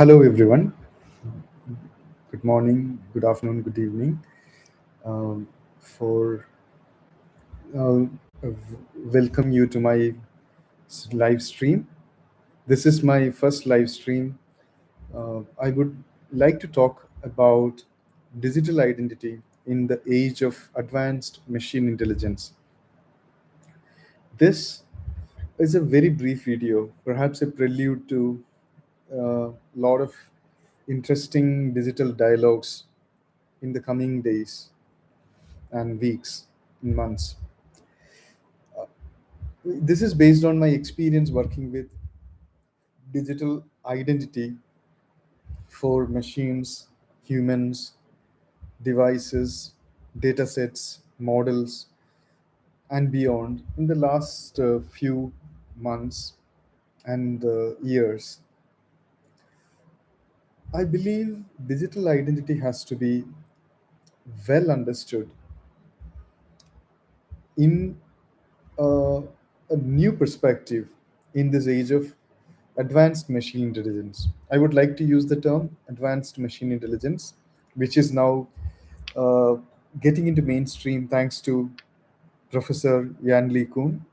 Hello, everyone. Good morning, good afternoon, good evening. For welcome you to my live stream. This is my first live stream. I would like to talk about digital identity in the age of advanced machine intelligence. This is a very brief video, perhaps a prelude to a lot of interesting digital dialogues in the coming days and weeks and months. This is based on my experience working with digital identity for machines, humans, devices, datasets, models, and beyond in the last few months and years. I believe digital identity has to be well understood in uh, a new perspective in this age of advanced machine intelligence. I would like to use the term advanced machine intelligence, which is now uh, getting into mainstream thanks to Professor Yan Lee Kuhn,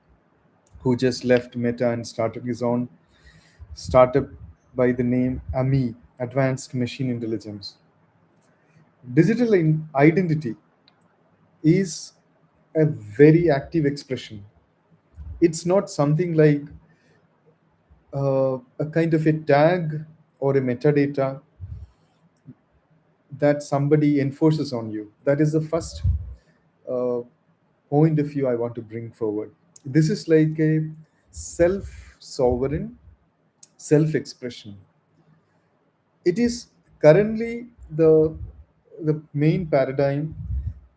who just left Meta and started his own startup by the name AMI, Advanced Machine Intelligence. Identity is a very active expression. It's not something like a kind of a tag or a metadata that somebody enforces on you. That is the first uh, point of view I want to bring forward. This is like a self sovereign, self expression. It is currently the main paradigm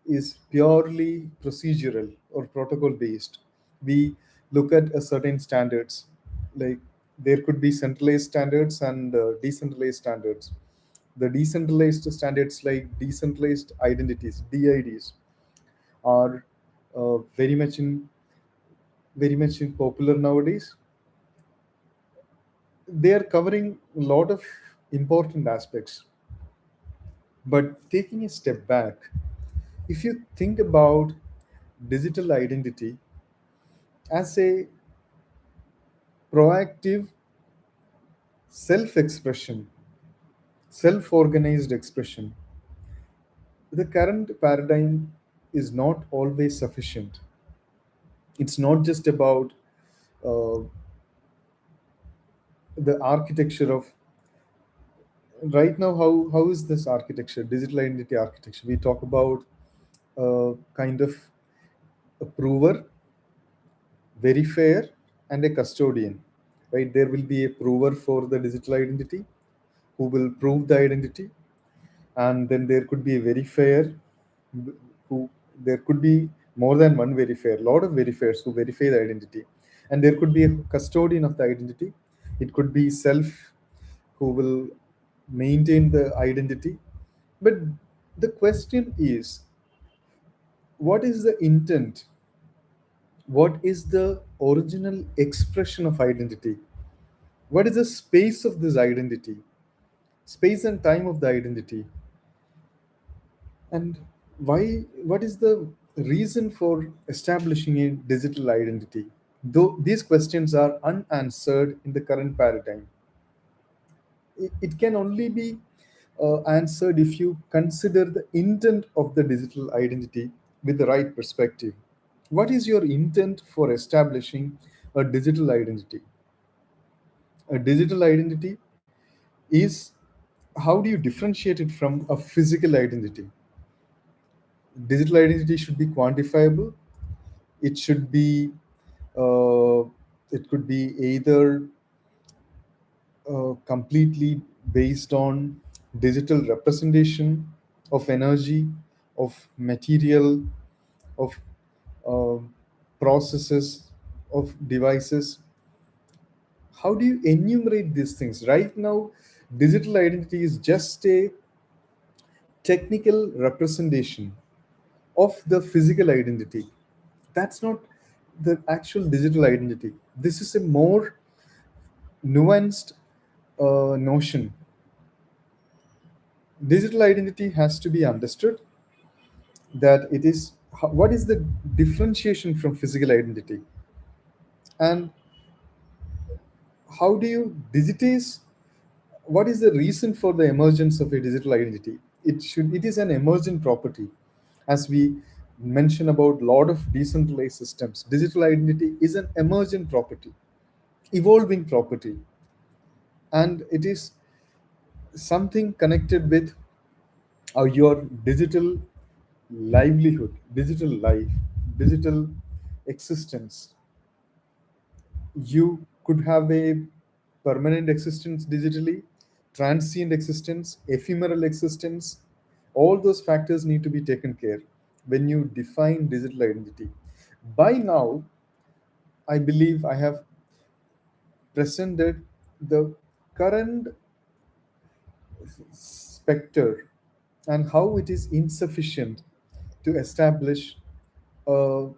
is purely procedural or protocol based. We look at a certain standards, like there could be centralized standards and decentralized standards. The decentralized standards like decentralized identities, DIDs, are uh, very much in very much in popular nowadays. They are covering a lot of important aspects. But taking a step back, if you think about digital identity as a proactive self expression, self organized expression, the current paradigm is not always sufficient. It's not just about uh, the architecture of right now. How is this architecture, digital identity architecture? We talk about kind of a prover, verifier, and a custodian, right? There will be a prover for the digital identity who will prove the identity, and then there could be a verifier who there could be more than one verifier, a lot of verifiers who verify the identity, and there could be a custodian of the identity. It could be self who will maintain the identity. But the question is, what is the intent? What is the original expression of identity? What is the space of this identity? Space and time of the identity? And why? What is the reason for establishing a digital identity? Though these questions are unanswered in the current paradigm, it can only be answered if you consider the intent of the digital identity with the right perspective. What is your intent for establishing a digital identity? A digital identity is, how do you differentiate it from a physical identity? Digital identity should be quantifiable. It should be uh, it could be either completely based on digital representation of energy, of material, of uh, processes, of devices. How do you enumerate these things? Right now, digital identity is just a technical representation of the physical identity. That's not the actual digital identity. This is a more nuanced notion. Digital identity has to be understood that it is what is the differentiation from physical identity, and how do you digitize, what is the reason for the emergence of a digital identity. It is an emergent property. As we mention about lot of decentralized systems, digital identity is an emergent property, evolving property, and it is something connected with your digital livelihood, digital life, digital existence. You could have a permanent existence digitally, transient existence, ephemeral existence. All those factors need to be taken care when you define digital identity. By now, I believe I have presented the current specter and how it is insufficient to establish a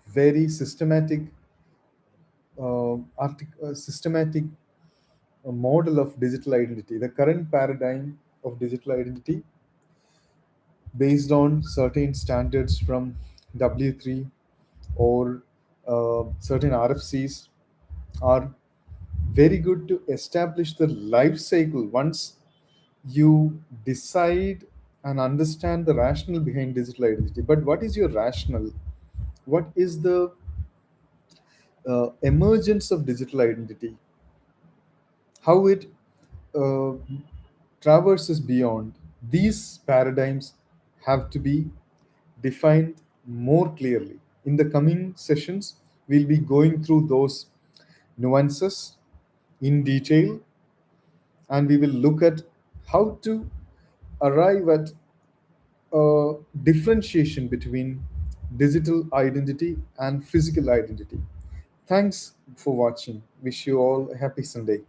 very systematic model of digital identity. The current paradigm of digital identity, based on certain standards from W3 or certain RFCs, are very good to establish the life cycle. Once you decide and understand the rationale behind digital identity, but what is your rationale? What is the emergence of digital identity? How it uh, traverses beyond these paradigms have to be defined more clearly. In the coming sessions, we'll be going through those nuances in detail, and we will look at how to arrive at a differentiation between digital identity and physical identity. Thanks for watching. Wish you all a happy Sunday.